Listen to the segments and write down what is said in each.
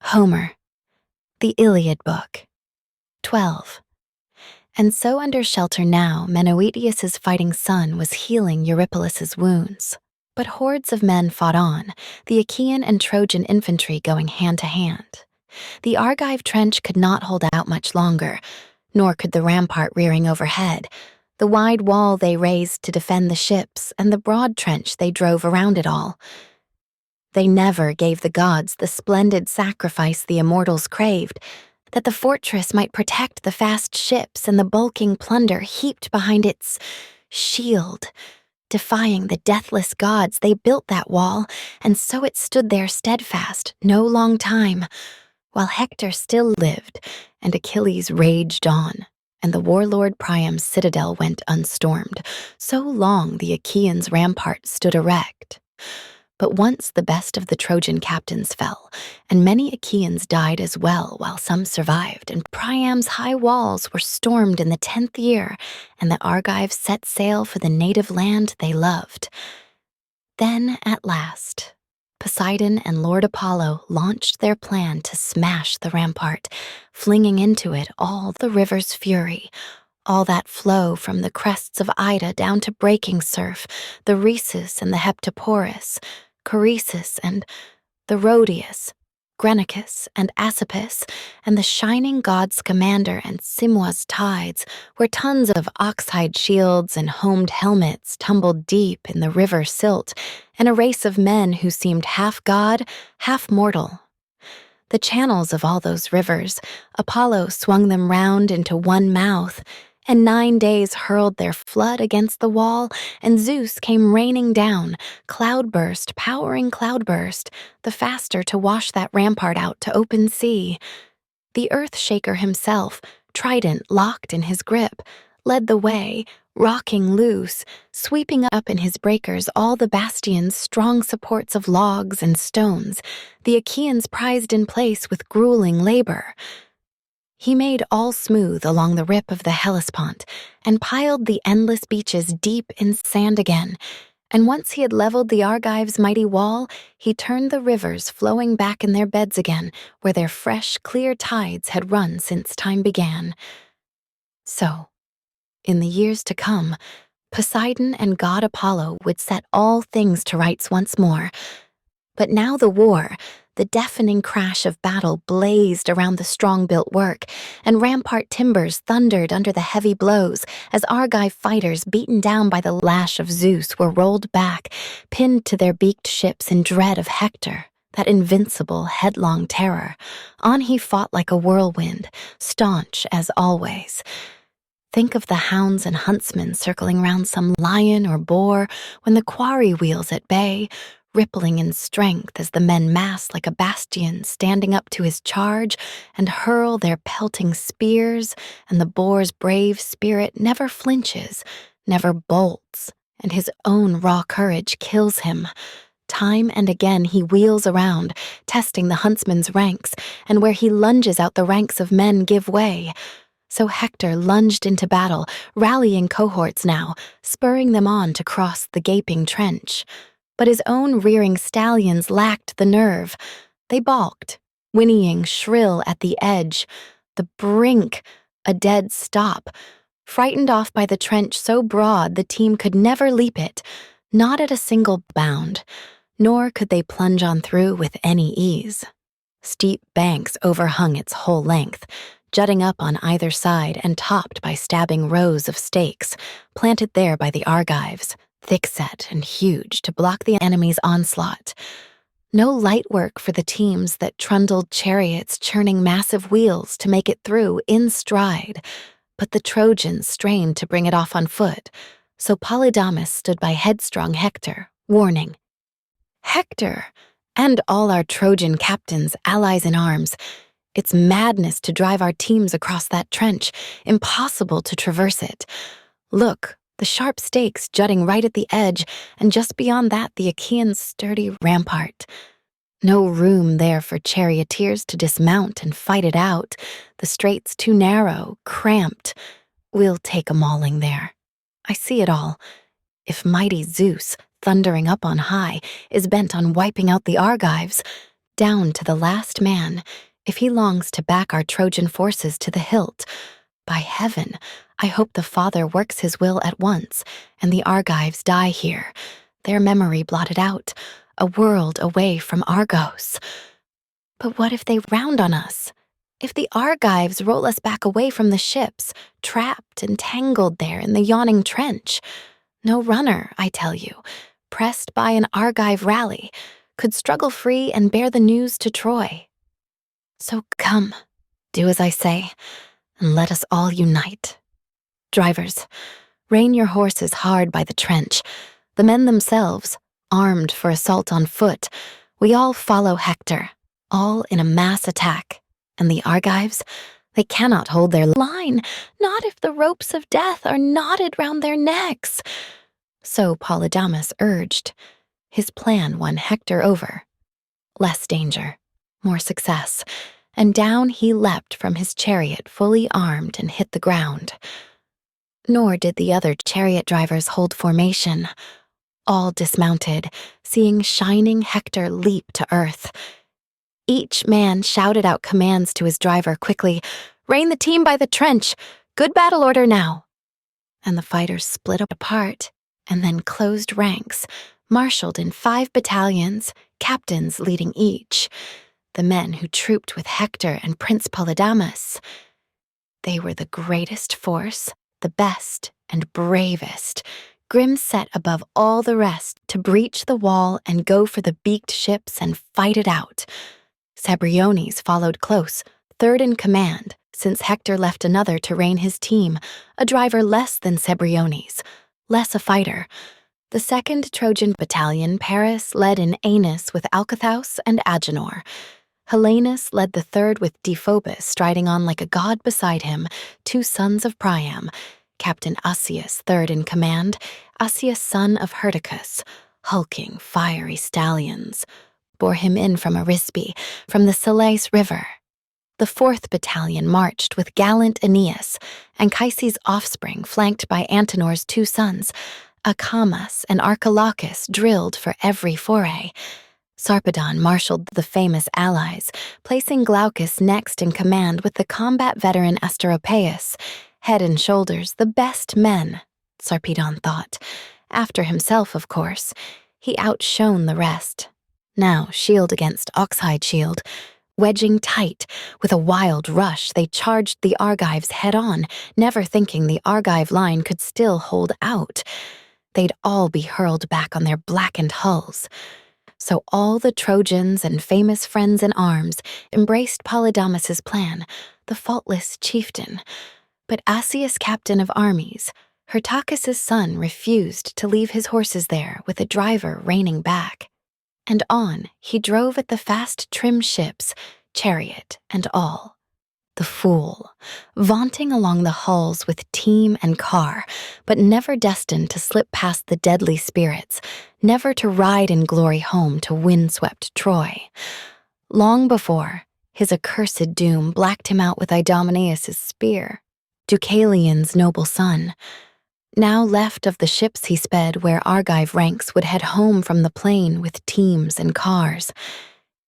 Homer, the Iliad book. 12. And so under shelter now, Menoetius' fighting son was healing Eurypylus' wounds. But hordes of men fought on, the Achaean and Trojan infantry going hand to hand. The Argive trench could not hold out much longer, nor could the rampart rearing overhead, the wide wall they raised to defend the ships, and the broad trench they drove around it all. They never gave the gods the splendid sacrifice the immortals craved, that the fortress might protect the fast ships and the bulking plunder heaped behind its shield. Defying the deathless gods, they built that wall, and so it stood there steadfast, no long time, while Hector still lived, and Achilles raged on, and the warlord Priam's citadel went unstormed. So long the Achaeans' rampart stood erect. But once the best of the Trojan captains fell, and many Achaeans died as well, while some survived, and Priam's high walls were stormed in the 10th year, and the Argives set sail for the native land they loved. Then, at last, Poseidon and Lord Apollo launched their plan to smash the rampart, flinging into it all the river's fury, all that flow from the crests of Ida down to breaking surf, the Rhesus and the Heptaporus, Coresus and the Rhodius, Grenicus and Asopus, and the shining god Scamander and Simua's tides, where tons of oxhide shields and homed helmets tumbled deep in the river silt, and a race of men who seemed half god, half mortal. The channels of all those rivers, Apollo swung them round into one mouth, and 9 days hurled their flood against the wall, and Zeus came raining down, cloudburst powering cloudburst, the faster to wash that rampart out to open sea. The earth-shaker himself, trident locked in his grip, led the way, rocking loose, sweeping up in his breakers all the bastions' strong supports of logs and stones, the Achaeans prized in place with grueling labor. He made all smooth along the rip of the Hellespont, and piled the endless beaches deep in sand again, and once he had leveled the Argives' mighty wall, he turned the rivers flowing back in their beds again, where their fresh, clear tides had run since time began. So, in the years to come, Poseidon and god Apollo would set all things to rights once more. But now the war, the deafening crash of battle blazed around the strong-built work, and rampart timbers thundered under the heavy blows as Argive fighters beaten down by the lash of Zeus were rolled back, pinned to their beaked ships in dread of Hector, that invincible, headlong terror. On he fought like a whirlwind, staunch as always. Think of the hounds and huntsmen circling round some lion or boar when the quarry wheels at bay, rippling in strength as the men mass like a bastion standing up to his charge and hurl their pelting spears, and the boar's brave spirit never flinches, never bolts, and his own raw courage kills him. Time and again he wheels around, testing the huntsman's ranks, and where he lunges out the ranks of men give way. So Hector lunged into battle, rallying cohorts now, spurring them on to cross the gaping trench. But his own rearing stallions lacked the nerve. They balked, whinnying shrill at the edge, the brink, a dead stop, frightened off by the trench so broad the team could never leap it, not at a single bound, nor could they plunge on through with any ease. Steep banks overhung its whole length, jutting up on either side and topped by stabbing rows of stakes, planted there by the Argives, thick-set and huge to block the enemy's onslaught. No light work for the teams that trundled chariots churning massive wheels to make it through in stride, but the Trojans strained to bring it off on foot, so Polydamas stood by headstrong Hector, warning, "Hector, and all our Trojan captains, allies in arms, it's madness to drive our teams across that trench, impossible to traverse it. Look, the sharp stakes jutting right at the edge, and just beyond that the Achaeans' sturdy rampart. No room there for charioteers to dismount and fight it out. The straits too narrow, cramped. We'll take a mauling there. I see it all. If mighty Zeus, thundering up on high, is bent on wiping out the Argives, down to the last man, if he longs to back our Trojan forces to the hilt. By heaven, I hope the Father works his will at once, and the Argives die here, their memory blotted out, a world away from Argos. But what if they round on us? If the Argives roll us back away from the ships, trapped and tangled there in the yawning trench? No runner, I tell you, pressed by an Argive rally, could struggle free and bear the news to Troy. So come, do as I say, and let us all unite. Drivers, rein your horses hard by the trench. The men themselves, armed for assault on foot, we all follow Hector, all in a mass attack. And the Argives, they cannot hold their line, not if the ropes of death are knotted round their necks. So Polydamas urged. His plan won Hector over. Less danger, more success, and down he leapt from his chariot fully armed and hit the ground. Nor did the other chariot drivers hold formation. All dismounted, seeing shining Hector leap to earth. Each man shouted out commands to his driver quickly, "Rein the team by the trench! Good battle order now!" And the fighters split apart, and then closed ranks, marshaled in 5 battalions, captains leading each. The men who trooped with Hector and Prince Polydamas. They were the greatest force, the best and bravest, grim set above all the rest to breach the wall and go for the beaked ships and fight it out. Cebriones followed close, third in command, since Hector left another to rein his team, a driver less than Cebriones, less a fighter. The 2nd Trojan Battalion Paris led in Aenus with Alcathaus and Agenor. Helenus led the 3rd with Dephobus striding on like a god beside him, 2 sons of Priam, Captain Asius 3rd in command, Asius son of Hyrtacus, hulking, fiery stallions, bore him in from Arisbe, from the Selais River. The 4th Battalion marched with gallant Aeneas, Anchises' offspring flanked by Antenor's 2 sons, Acamas and Archilochus drilled for every foray. Sarpedon marshaled the famous allies, placing Glaucus next in command with the combat veteran Asteropaeus, head and shoulders the best men, Sarpedon thought. After himself, of course. He outshone the rest. Now shield against oxhide shield. Wedging tight, with a wild rush, they charged the Argives head-on, never thinking the Argive line could still hold out. They'd all be hurled back on their blackened hulls. So all the Trojans and famous friends in arms embraced Polydamas's plan, the faultless chieftain. But Asius, captain of armies, Hyrtacus' son, refused to leave his horses there with a driver reining back. And on he drove at the fast trim ships, chariot and all. The fool, vaunting along the hulls with team and car, but never destined to slip past the deadly spirits, never to ride in glory home to windswept Troy. Long before, his accursed doom blacked him out with Idomeneus' spear, Deucalion's noble son. Now left of the ships he sped where Argive ranks would head home from the plain with teams and cars.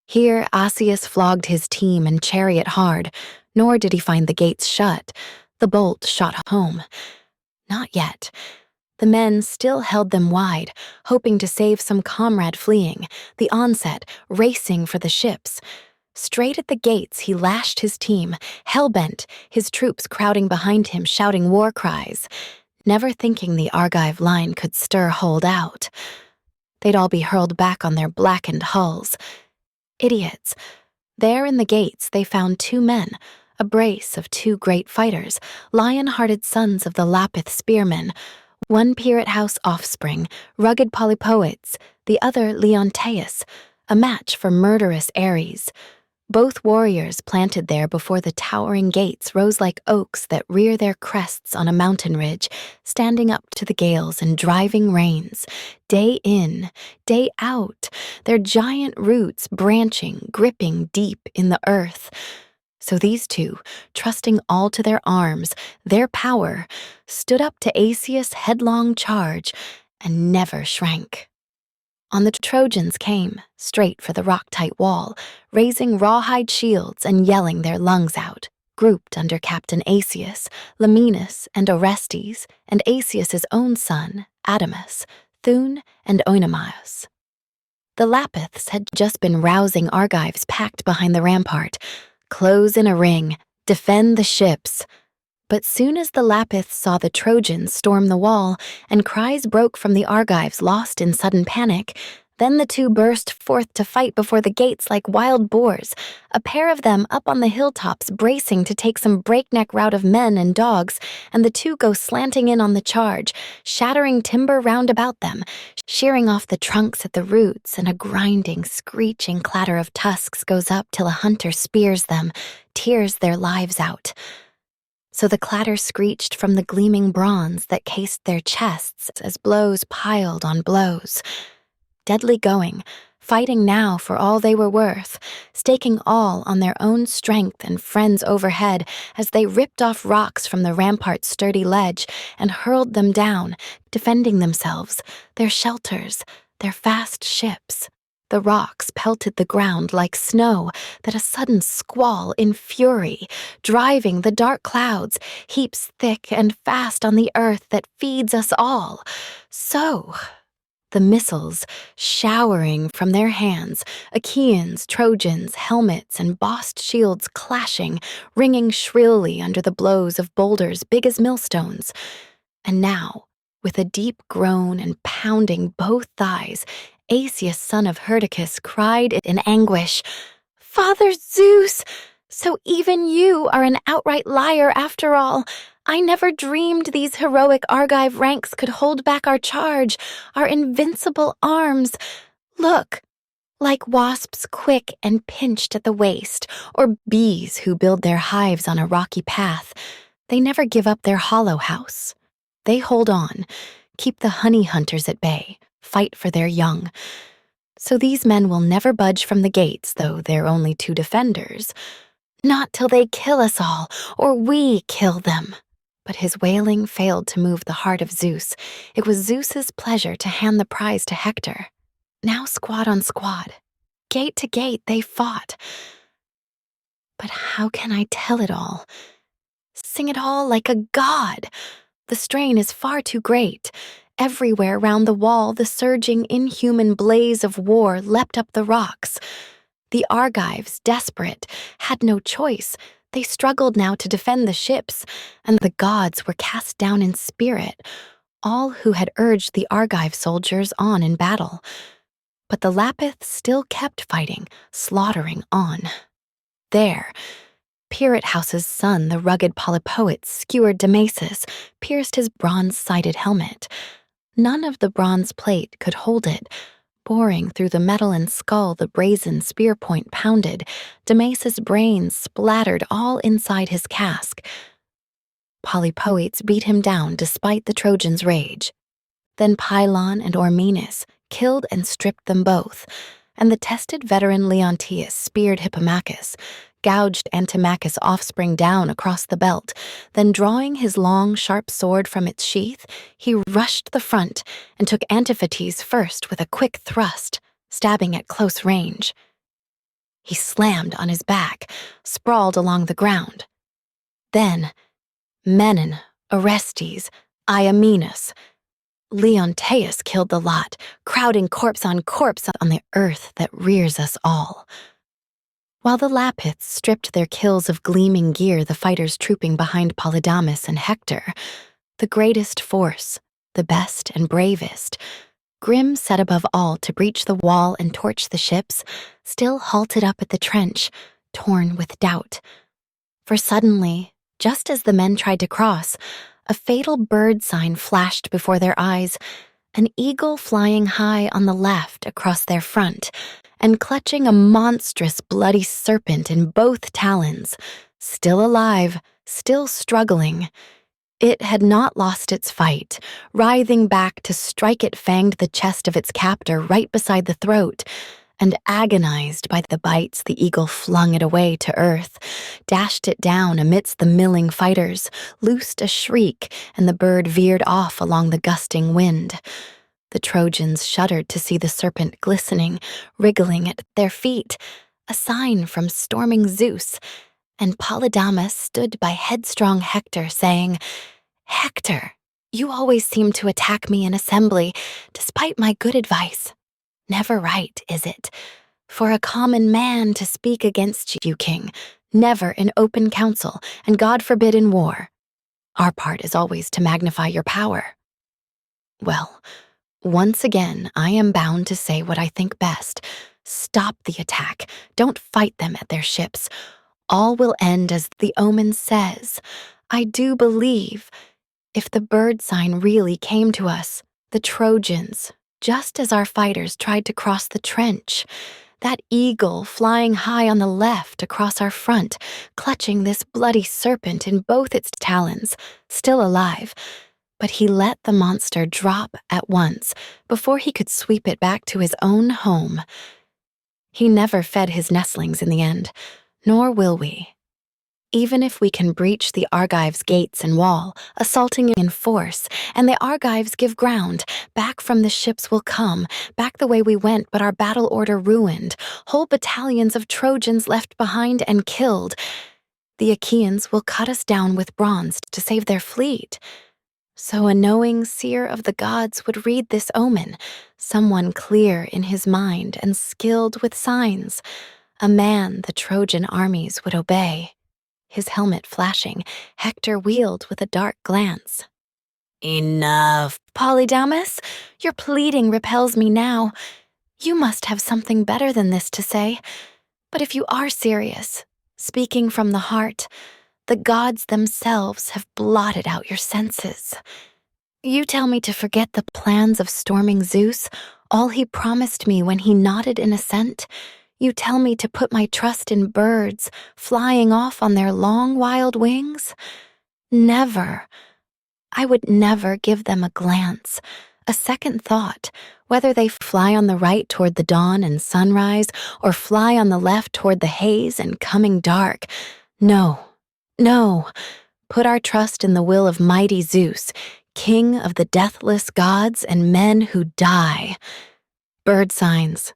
Here Asius flogged his team and chariot hard, nor did he find the gates shut, the bolt shot home. Not yet. The men still held them wide, hoping to save some comrade fleeing, the onset, racing for the ships. Straight at the gates he lashed his team, hell-bent, his troops crowding behind him shouting war cries, never thinking the Argive line could stir hold out. They'd all be hurled back on their blackened hulls. Idiots. There in the gates they found 2 men, a brace of 2 great fighters, lion-hearted sons of the Lapith spearmen, one Pirate house offspring, rugged Polypoetes, the other Leonteus, a match for murderous Ares. Both warriors planted there before the towering gates rose like oaks that rear their crests on a mountain ridge, standing up to the gales and driving rains, day in, day out, their giant roots branching, gripping deep in the earth. So these 2, trusting all to their arms, their power, stood up to Asius' headlong charge and never shrank. On the Trojans came, straight for the rock-tight wall, raising rawhide shields and yelling their lungs out, grouped under Captain Asius, Laminus, and Orestes, and Asius's own son, Adamas, Thun, and Oenomaus. The Lapiths had just been rousing Argives packed behind the rampart. Close in a ring, defend the ships. But soon as the Lapiths saw the Trojans storm the wall, and cries broke from the Argives lost in sudden panic, then the two burst forth to fight before the gates like wild boars, a pair of them up on the hilltops bracing to take some breakneck rout of men and dogs, and the two go slanting in on the charge, shattering timber round about them, shearing off the trunks at the roots, and a grinding, screeching clatter of tusks goes up till a hunter spears them, tears their lives out. So the clatter screeched from the gleaming bronze that cased their chests as blows piled on blows. Deadly going, fighting now for all they were worth, staking all on their own strength and friends overhead as they ripped off rocks from the rampart's sturdy ledge and hurled them down, defending themselves, their shelters, their fast ships. The rocks pelted the ground like snow that a sudden squall in fury, driving the dark clouds, heaps thick and fast on the earth that feeds us all. So the missiles showering from their hands, Achaeans, Trojans, helmets, and bossed shields clashing, ringing shrilly under the blows of boulders big as millstones. And now, with a deep groan and pounding both thighs, Asius, son of Hyrtacus, cried in anguish, "Father Zeus, so even you are an outright liar after all. I never dreamed these heroic Argive ranks could hold back our charge, our invincible arms. Look, like wasps quick and pinched at the waist, or bees who build their hives on a rocky path, they never give up their hollow house. They hold on, keep the honey hunters at bay, fight for their young. So these men will never budge from the gates, though they're only two defenders. Not till they kill us all, or we kill them." But his wailing failed to move the heart of Zeus. It was Zeus's pleasure to hand the prize to Hector. Now squad on squad, gate to gate they fought. But how can I tell it all? Sing it all like a god? The strain is far too great. Everywhere round the wall the surging, inhuman blaze of war leapt up the rocks. The Argives, desperate, had no choice. They struggled now to defend the ships, and the gods were cast down in spirit, all who had urged the Argive soldiers on in battle. But the Lapiths still kept fighting, slaughtering on. There, Pirithous' son, the rugged Polypoet, skewered Damasus, pierced his bronze-sided helmet. None of the bronze plate could hold it. Boring through the metal and skull the brazen spear point pounded, Damasus' brains splattered all inside his casque. Polypoetes beat him down despite the Trojans' rage. Then Pylon and Ormenus killed and stripped them both, and the tested veteran Leontius speared Hippomachus, gouged Antimachus' offspring down across the belt, then drawing his long, sharp sword from its sheath, he rushed the front and took Antiphates first with a quick thrust, stabbing at close range. He slammed on his back, sprawled along the ground. Then Menon, Orestes, Iamenus, Leonteus killed the lot, crowding corpse on the earth that rears us all. While the Lapiths stripped their kills of gleaming gear, the fighters trooping behind Polydamas and Hector, the greatest force, the best and bravest, grim set above all to breach the wall and torch the ships, still halted up at the trench, torn with doubt. For suddenly, just as the men tried to cross, a fatal bird sign flashed before their eyes, an eagle flying high on the left across their front, and clutching a monstrous bloody serpent in both talons, still alive, still struggling. It had not lost its fight, writhing back to strike it fanged the chest of its captor right beside the throat, and agonized by the bites the eagle flung it away to earth, dashed it down amidst the milling fighters, loosed a shriek, and the bird veered off along the gusting wind. The Trojans shuddered to see the serpent glistening, wriggling at their feet, a sign from storming Zeus, and Polydamas stood by headstrong Hector, saying, "Hector, you always seem to attack me in assembly, despite my good advice. Never right, is it, for a common man to speak against you, king, never in open council, and God forbid in war. Our part is always to magnify your power." Well, once again, I am bound to say what I think best. Stop the attack. Don't fight them at their ships. All will end as the omen says. I do believe, if the bird sign really came to us, the Trojans, just as our fighters tried to cross the trench, that eagle flying high on the left across our front, clutching this bloody serpent in both its talons, still alive, but he let the monster drop at once before he could sweep it back to his own home. He never fed his nestlings in the end, nor will we. Even if we can breach the Argives' gates and wall, assaulting in force, and the Argives give ground, back from the ships will come, back the way we went but our battle order ruined, whole battalions of Trojans left behind and killed. The Achaeans will cut us down with bronze to save their fleet. So a knowing seer of the gods would read this omen, someone clear in his mind and skilled with signs, a man the Trojan armies would obey. His helmet flashing, Hector wheeled with a dark glance. "Enough, Polydamas. Your pleading repels me now. You must have something better than this to say. But if you are serious, speaking from the heart, the gods themselves have blotted out your senses. You tell me to forget the plans of storming Zeus, all he promised me when he nodded in assent. You tell me to put my trust in birds, flying off on their long wild wings? Never. I would never give them a glance, a second thought, whether they fly on the right toward the dawn and sunrise, or fly on the left toward the haze and coming dark. No. No, put our trust in the will of mighty Zeus, king of the deathless gods and men who die. Bird signs,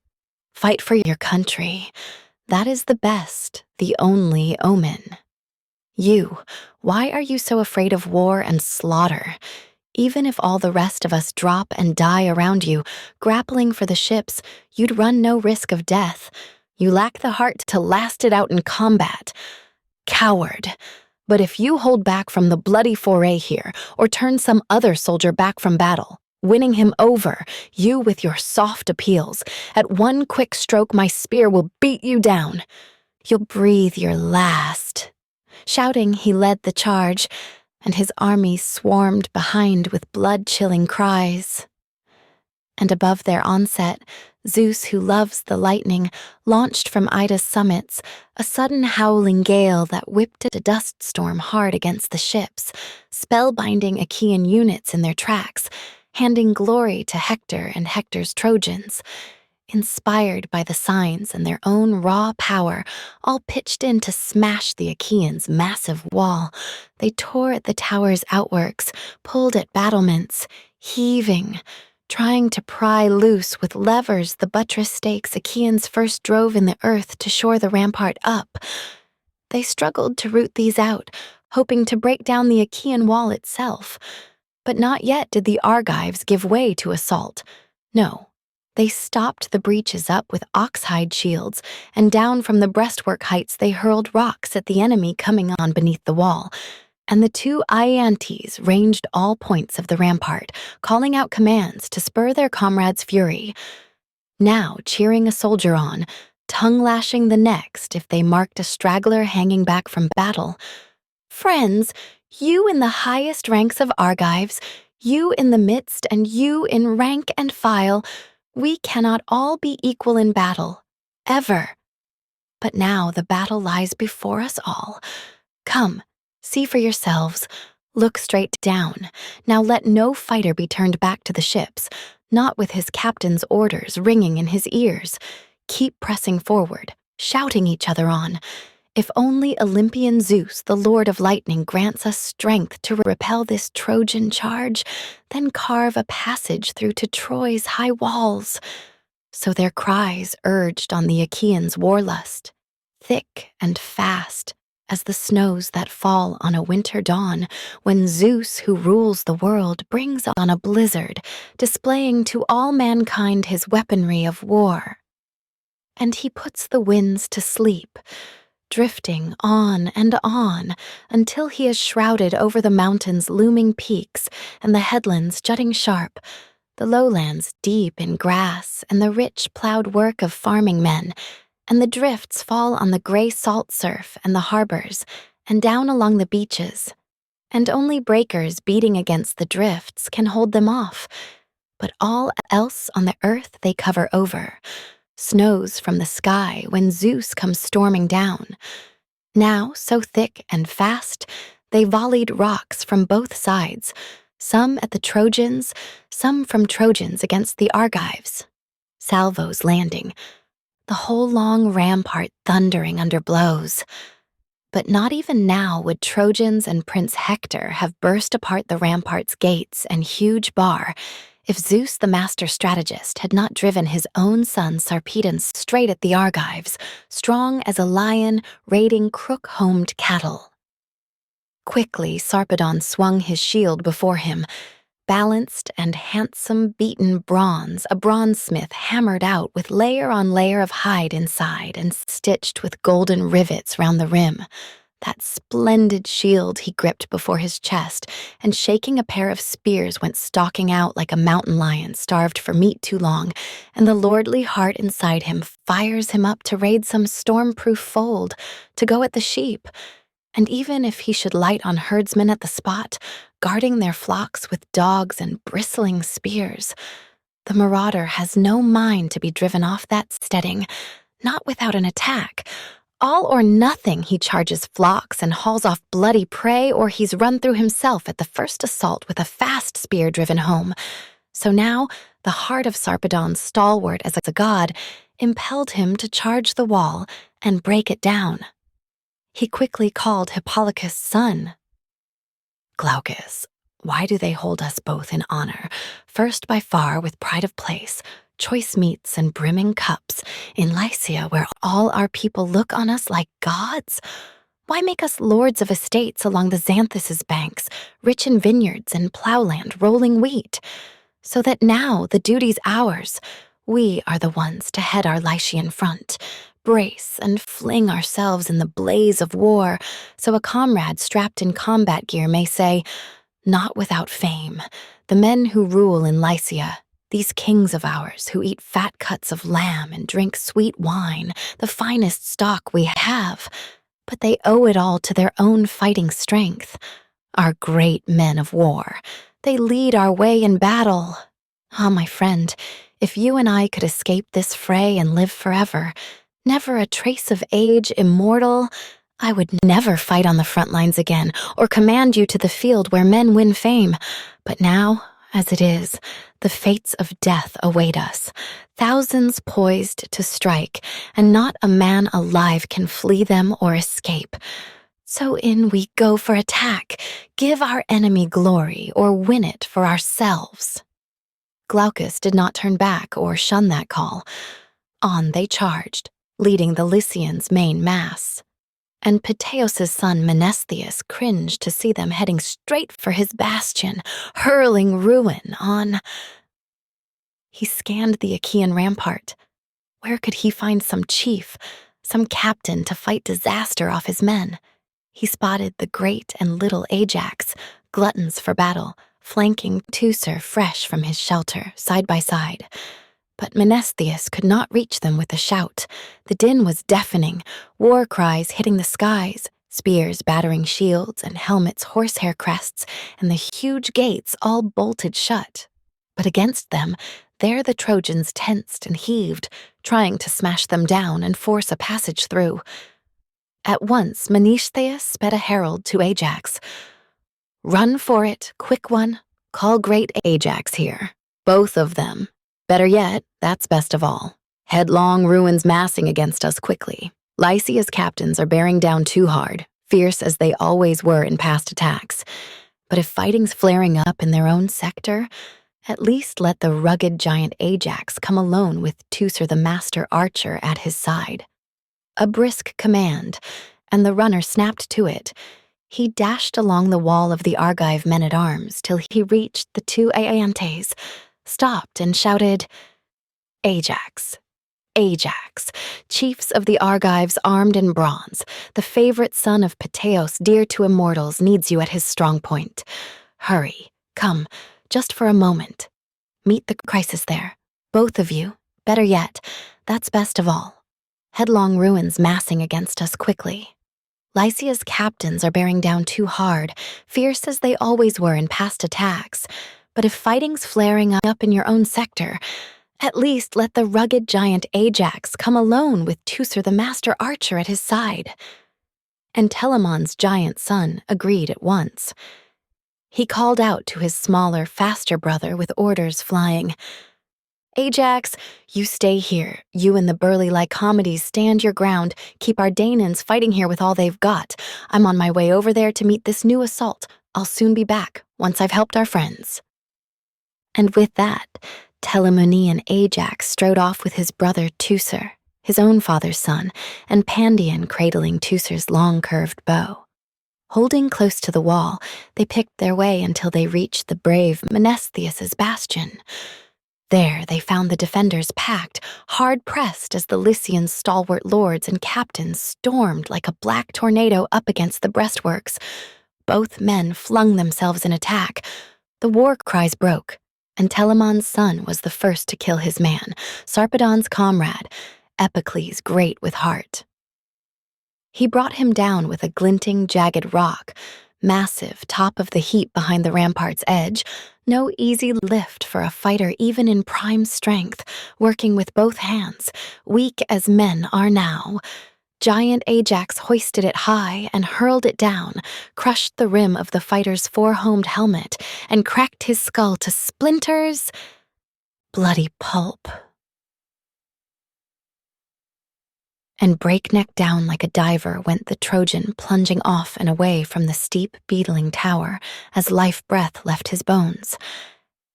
fight for your country. That is the best, the only omen. You, why are you so afraid of war and slaughter? Even if all the rest of us drop and die around you, grappling for the ships, you'd run no risk of death. You lack the heart to last it out in combat. Coward. But if you hold back from the bloody foray here, or turn some other soldier back from battle, winning him over, you with your soft appeals, at one quick stroke my spear will beat you down. You'll breathe your last. Shouting, he led the charge, and his army swarmed behind with blood-chilling cries. And above their onset, Zeus, who loves the lightning, launched from Ida's summits a sudden howling gale that whipped a dust storm hard against the ships, spellbinding Achaean units in their tracks, handing glory to Hector and Hector's Trojans. Inspired by the signs and their own raw power, all pitched in to smash the Achaeans' massive wall. They tore at the tower's outworks, pulled at battlements, heaving, trying to pry loose with levers the buttress stakes Achaeans first drove in the earth to shore the rampart up. They struggled to root these out, hoping to break down the Achaean wall itself. But not yet did the Argives give way to assault. No, they stopped the breaches up with oxhide shields, and down from the breastwork heights they hurled rocks at the enemy coming on beneath the wall. And the two Iantes ranged all points of the rampart, calling out commands to spur their comrades' fury. Now cheering a soldier on, tongue-lashing the next if they marked a straggler hanging back from battle. Friends, you in the highest ranks of Argives, you in the midst and you in rank and file, we cannot all be equal in battle, ever. But now the battle lies before us all. Come, see for yourselves. Look straight down. Now let no fighter be turned back to the ships, not with his captain's orders ringing in his ears. Keep pressing forward, shouting each other on. If only Olympian Zeus, the Lord of Lightning, grants us strength to repel this Trojan charge, then carve a passage through to Troy's high walls. So their cries urged on the Achaeans' warlust, thick and fast as the snows that fall on a winter dawn when Zeus, who rules the world, brings on a blizzard, displaying to all mankind his weaponry of war. And he puts the winds to sleep, drifting on and on until he is shrouded over the mountains' looming peaks and the headlands jutting sharp, the lowlands deep in grass and the rich plowed work of farming men, and the drifts fall on the gray salt surf and the harbors, and down along the beaches, and only breakers beating against the drifts can hold them off, but all else on the earth they cover over, snows from the sky when Zeus comes storming down. Now, so thick and fast, they volleyed rocks from both sides, some at the Trojans, some from Trojans against the Argives. Salvos landing, the whole long rampart thundering under blows. But not even now would Trojans and Prince Hector have burst apart the rampart's gates and huge bar if Zeus, the master strategist, had not driven his own son Sarpedon straight at the Argives, strong as a lion raiding crook-homed cattle. Quickly Sarpedon swung his shield before him, balanced and handsome beaten bronze, a bronzesmith hammered out with layer on layer of hide inside and stitched with golden rivets round the rim. That splendid shield he gripped before his chest, and shaking a pair of spears went stalking out like a mountain lion starved for meat too long, and the lordly heart inside him fires him up to raid some storm-proof fold, to go at the sheep. And even if he should light on herdsmen at the spot, guarding their flocks with dogs and bristling spears, the marauder has no mind to be driven off that steading, not without an attack. All or nothing, he charges flocks and hauls off bloody prey, or he's run through himself at the first assault with a fast spear driven home. So now, the heart of Sarpedon, stalwart as a god, impelled him to charge the wall and break it down. He quickly called Hippolochus' son. Glaucus, why do they hold us both in honor, first by far with pride of place, choice meats and brimming cups, in Lycia where all our people look on us like gods? Why make us lords of estates along the Xanthus' banks, rich in vineyards and plowland rolling wheat? So that now the duty's ours, we are the ones to head our Lycian front, brace and fling ourselves in the blaze of war, so a comrade strapped in combat gear may say, not without fame, the men who rule in Lycia, these kings of ours who eat fat cuts of lamb and drink sweet wine, the finest stock we have, but they owe it all to their own fighting strength. Our great men of war, they lead our way in battle. Ah, my friend, if you and I could escape this fray and live forever, never a trace of age, immortal, I would never fight on the front lines again or command you to the field where men win fame. But now, as it is, the fates of death await us, thousands poised to strike, and not a man alive can flee them or escape. So in we go for attack, give our enemy glory or win it for ourselves. Glaucus did not turn back or shun that call. On they charged, leading the Lycians' main mass. And Peteos' son Menestheus cringed to see them heading straight for his bastion, hurling ruin on. He scanned the Achaean rampart. Where could he find some chief, some captain to fight disaster off his men? He spotted the great and little Ajax, gluttons for battle, flanking Teucer fresh from his shelter, side by side. But Menestheus could not reach them with a shout. The din was deafening, war cries hitting the skies, spears battering shields and helmets horsehair crests, and the huge gates all bolted shut. But against them, there the Trojans tensed and heaved, trying to smash them down and force a passage through. At once Menestheus sped a herald to Ajax. "Run for it, quick one. Call great Ajax here. Both of them. Better yet, that's best of all. Headlong ruins massing against us quickly. Lycia's captains are bearing down too hard, fierce as they always were in past attacks. But if fighting's flaring up in their own sector, at least let the rugged giant Ajax come alone with Teucer the master archer at his side. A brisk command, and the runner snapped to it. He dashed along the wall of the Argive men-at-arms till he reached the two Aeantes, stopped and shouted, "Ajax! Ajax, chiefs of the Argives armed in bronze, the favorite son of Peteos dear to immortals needs you at his strong point. Hurry, come, just for a moment. Meet the crisis there, both of you, better yet, that's best of all. Headlong ruins massing against us quickly. Lycia's captains are bearing down too hard, fierce as they always were in past attacks, but if fighting's flaring up in your own sector, at least let the rugged giant Ajax come alone with Teucer the master archer at his side." And Telamon's giant son agreed at once. He called out to his smaller, faster brother with orders flying, "Ajax, you stay here. You and the burly Lycomedes stand your ground. Keep our Danaans fighting here with all they've got. I'm on my way over there to meet this new assault. I'll soon be back, once I've helped our friends." And with that, Telamonian Ajax strode off with his brother Teucer, his own father's son, and Pandion cradling Teucer's long curved bow. Holding close to the wall, they picked their way until they reached the brave Menestheus's bastion. There they found the defenders packed, hard-pressed as the Lycian stalwart lords and captains stormed like a black tornado up against the breastworks. Both men flung themselves in attack. The war cries broke, and Telamon's son was the first to kill his man, Sarpedon's comrade, Epicles great with heart. He brought him down with a glinting, jagged rock, massive, top of the heap behind the rampart's edge, no easy lift for a fighter even in prime strength, working with both hands, weak as men are now. Giant Ajax hoisted it high and hurled it down, crushed the rim of the fighter's four-homed helmet, and cracked his skull to splinters, bloody pulp. And breakneck down like a diver went the Trojan plunging off and away from the steep, beetling tower as life-breath left his bones.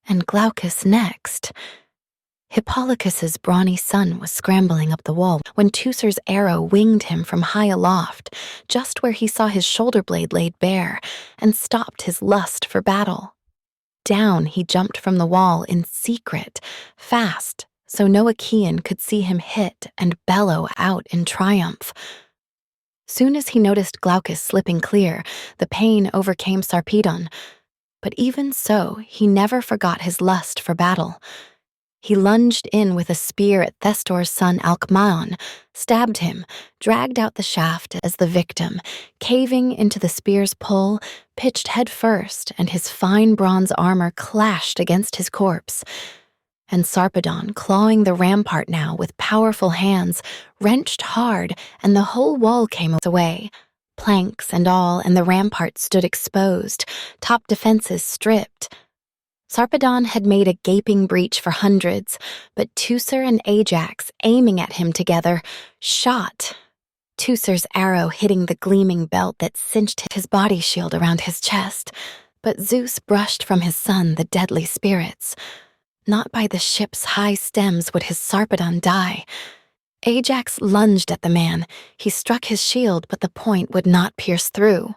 And Glaucus next. Hippolochus's brawny son was scrambling up the wall when Teucer's arrow winged him from high aloft, just where he saw his shoulder blade laid bare, and stopped his lust for battle. Down he jumped from the wall in secret, fast, so no Achaean could see him hit and bellow out in triumph. Soon as he noticed Glaucus slipping clear, the pain overcame Sarpedon, but even so he never forgot his lust for battle. He lunged in with a spear at Thestor's son Alcmaeon, stabbed him, dragged out the shaft as the victim, caving into the spear's pull, pitched head first, and his fine bronze armor clashed against his corpse. And Sarpedon, clawing the rampart now with powerful hands, wrenched hard, and the whole wall came away. Planks and all, and the rampart stood exposed, top defenses stripped. Sarpedon had made a gaping breach for hundreds, but Teucer and Ajax, aiming at him together, shot. Teucer's arrow hitting the gleaming belt that cinched his body shield around his chest, but Zeus brushed from his son the deadly spirits. Not by the ship's high stems would his Sarpedon die. Ajax lunged at the man. He struck his shield, but the point would not pierce through.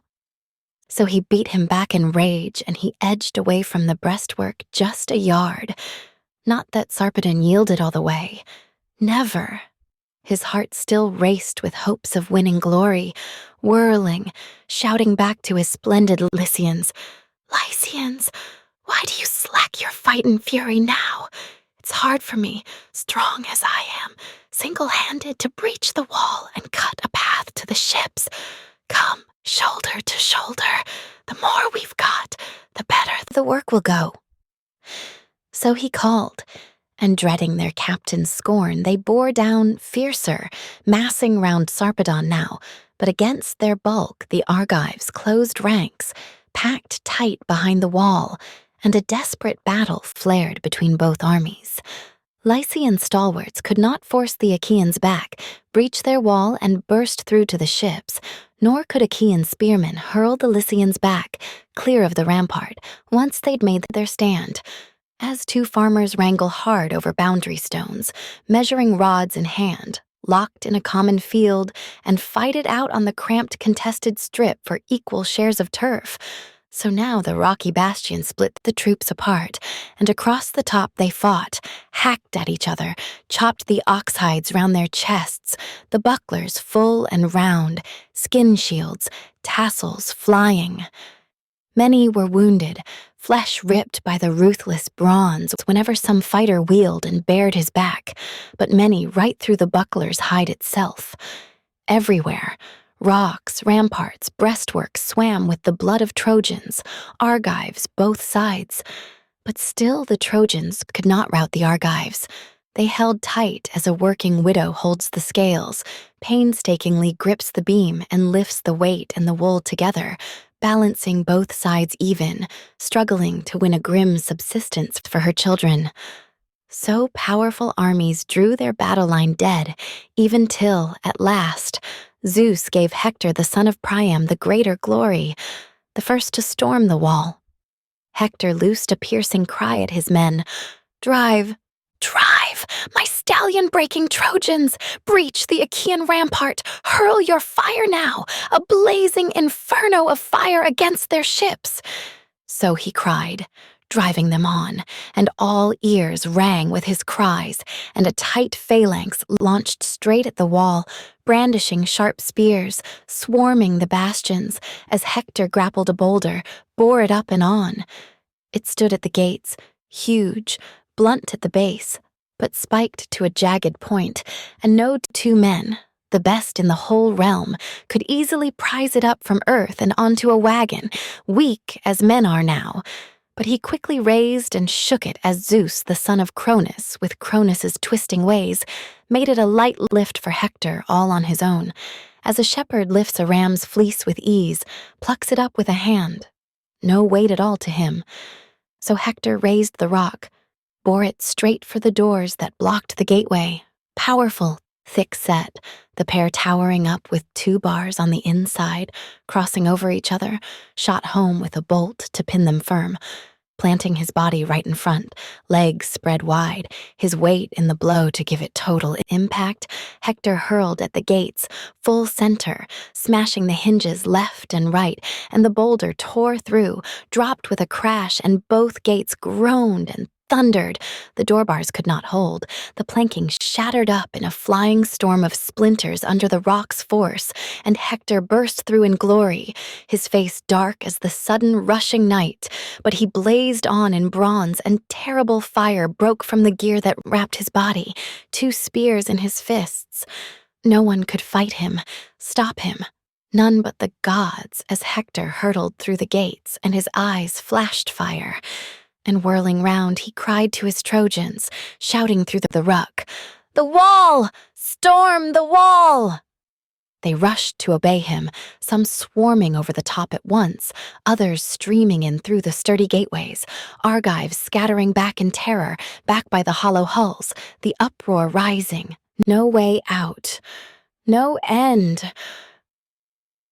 So he beat him back in rage, and he edged away from the breastwork just a yard. Not that Sarpedon yielded all the way. Never. His heart still raced with hopes of winning glory, whirling, shouting back to his splendid Lycians, "Lycians, why do you slack your fightin' fury now? It's hard for me, strong as I am, single-handed to breach the wall and cut a path to the ships. Come, shoulder to shoulder. The more we've got, the better the work will go." So he called, and dreading their captain's scorn, they bore down fiercer, massing round Sarpedon now, but against their bulk the Argives closed ranks, packed tight behind the wall, and a desperate battle flared between both armies. Lycian stalwarts could not force the Achaeans back, breach their wall, and burst through to the ships, nor could Achaean spearmen hurl the Lycians back, clear of the rampart, once they'd made their stand. As two farmers wrangle hard over boundary stones, measuring rods in hand, locked in a common field, and fight it out on the cramped contested strip for equal shares of turf. So now the rocky bastion split the troops apart, and across the top they fought, hacked at each other, chopped the ox hides round their chests, the bucklers full and round, skin shields, tassels flying. Many were wounded, flesh ripped by the ruthless bronze whenever some fighter wheeled and bared his back, but many right through the buckler's hide itself. Everywhere, rocks, ramparts, breastworks swam with the blood of Trojans, Argives both sides. But still the Trojans could not rout the Argives. They held tight as a working widow holds the scales, painstakingly grips the beam and lifts the weight and the wool together, balancing both sides even, struggling to win a grim subsistence for her children. So powerful armies drew their battle line dead, even till, at last, Zeus gave Hector the son of Priam the greater glory, the first to storm the wall. Hector loosed a piercing cry at his men, "Drive, drive, my stallion-breaking Trojans! Breach the Achaean rampart! Hurl your fire now, a blazing inferno of fire against their ships!" So he cried, driving them on, and all ears rang with his cries, and a tight phalanx launched straight at the wall, brandishing sharp spears, swarming the bastions, as Hector grappled a boulder, bore it up and on. It stood at the gates, huge, blunt at the base, but spiked to a jagged point, and no two men, the best in the whole realm, could easily prise it up from earth and onto a wagon, weak as men are now. But he quickly raised and shook it as Zeus, the son of Cronus, with Cronus's twisting ways, made it a light lift for Hector all on his own, as a shepherd lifts a ram's fleece with ease, plucks it up with a hand. No weight at all to him. So Hector raised the rock, bore it straight for the doors that blocked the gateway, powerful, thick-set, the pair towering up with two bars on the inside, crossing over each other, shot home with a bolt to pin them firm. Planting his body right in front, legs spread wide, his weight in the blow to give it total impact, Hector hurled at the gates, full center, smashing the hinges left and right, and the boulder tore through, dropped with a crash, and both gates groaned and thundered. The doorbars could not hold. The planking shattered up in a flying storm of splinters under the rock's force, and Hector burst through in glory, his face dark as the sudden rushing night. But he blazed on in bronze, and terrible fire broke from the gear that wrapped his body, two spears in his fists. No one could fight him, stop him. None but the gods, as Hector hurtled through the gates, and his eyes flashed fire. And whirling round, he cried to his Trojans, shouting through the ruck, "The wall! Storm the wall!" They rushed to obey him, some swarming over the top at once, others streaming in through the sturdy gateways, Argives scattering back in terror, back by the hollow hulls, the uproar rising. No way out. No end.